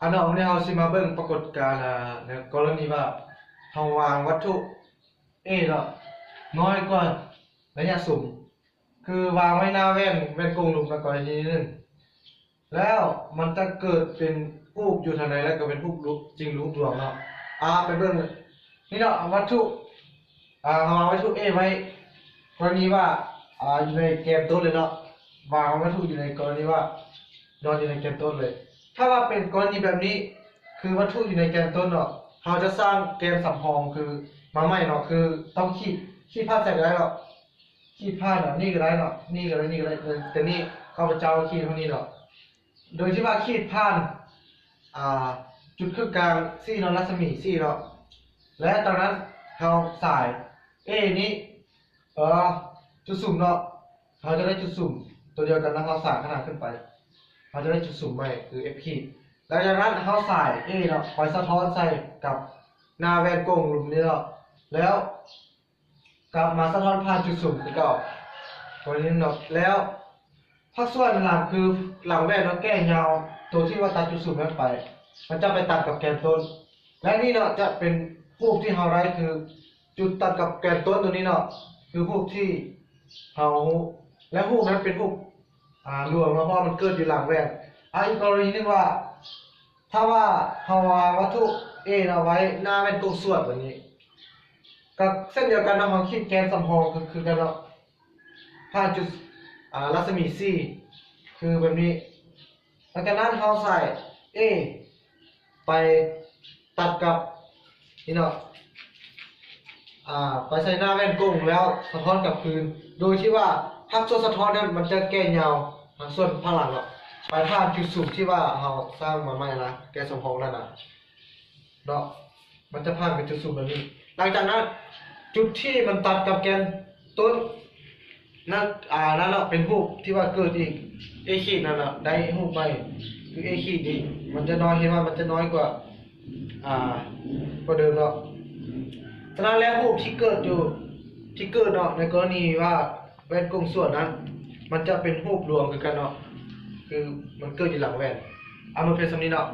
อันนั้นเนี่ยเราสิมาเบิ่งปรากฏการณ์ในกรณีว่าเราวางวัตถุ A เนาะน้อยกว่าระยะสุ่มคือวางไว้หน้าแว่นกงหลุมในกรณีนึงแล้วมันจะเกิดเป็นรูปอยู่ทางใดแล้วก็เป็นรูปจริงรูปดวงเนาะไปเบิ่งนี่เนาะวัตถุเราวางวัตถุ A ไว้กรณีว่าอยู่ในแกนต้นเลยเนาะวางวัตถุอยู่ในกรณีว่านอนอยู่ในแกนต้นเลยถ้าว่าเป็นกรณีแบบนี้คือวัตถุอยู่ในแกนต้นเนาะเราจะสร้างแกนสำรองคือมาใหม่เนาะคือต้องขีดพาดใส่ก็ได้เนาะขีดพาดเนาะนี่ก็ได้เนาะนี่ก็ได้นี่ก็ได้แต่นี่ข้าพเจ้าขีดเท่านี้เนาะโดยที่ว่าขีดผ่านจุดครึ่งกลาง4เนาะรัศมี4เนาะและตอนนั้นเราสาย A นี้จุดสุ่มเนาะเราจะได้จุดสุ่มตัวเดียวกันแล้วเราสายขนาดขึ้นไปเราจะได้จุดสุ่มใหม่คือ F ขีดแล้วจากนั้นเราสาย A เนาะไปสะท้อนใส่กับหน้าแว่นกงหลุมนี้เนาะแล้วกลับมาสะท้อนผ่านจุดสุ่มคือเก่าตัวนี้เนาะแล้วภาคส่วนหลังคือหลังแว่นเนาะแก้ยาวตัวที่ว่าตัดจุดสุ่มนั้นไปมันจะไปตัดกับแกนต้นและนี่เนาะจะเป็นรูปที่เราได้คือจุดตัดกับแกนต้นตัวนี้เนาะคือรูปที่เราและรูปนั้นเป็นรูปรวมเพราะมันเกิดอยู่หลังแว่นอีกกรณีนึงว่าถ้าว่าเราวางวัตถุ A เอาไว้หน้าแว่นตรงส่วนแบบนี้กับเส้นเดียวกันนะเราคิดแกนสำรองคือกันเนาะผ่านจุดรัศมี C คือแบบนี้หลังจากนั้นเราใส่ A ไปตัดกับนี่เนาะไปใส่หน้าแว่นกงแล้วสะท้อนกับพื้นโดยที่ว่าภาคส่วนสะท้อนนั้นมันจะแก้ยาวส่วนข้างหลังเนาะไปผ่านจุดสูงที่ว่าเราสร้างมาใหม่นะแกนสำรองนั่นน่ะเนาะมันจะผ่านไปจุดสูงแบบนี้หลังจากนั้นจุดที่มันตัดกับแกนต้นนั่นนั่นแหละเป็นรูปที่ว่าเกิดอีก A ขีดนั่นแหละได้รูปไปคือ A ขีดนี้มันจะน้อยเห็นว่ามันจะน้อยกว่ากว่าเดิมเนาะฉะนั้นแล้วรูปที่เกิดอยู่ที่เกิดเนาะในกรณีว่าแว่นกงส่วนนั้นมันจะเป็นรูปรวมกันเนาะคือมันเกิดอยู่หลังแว่นมันเป็นสำนี้เนาะ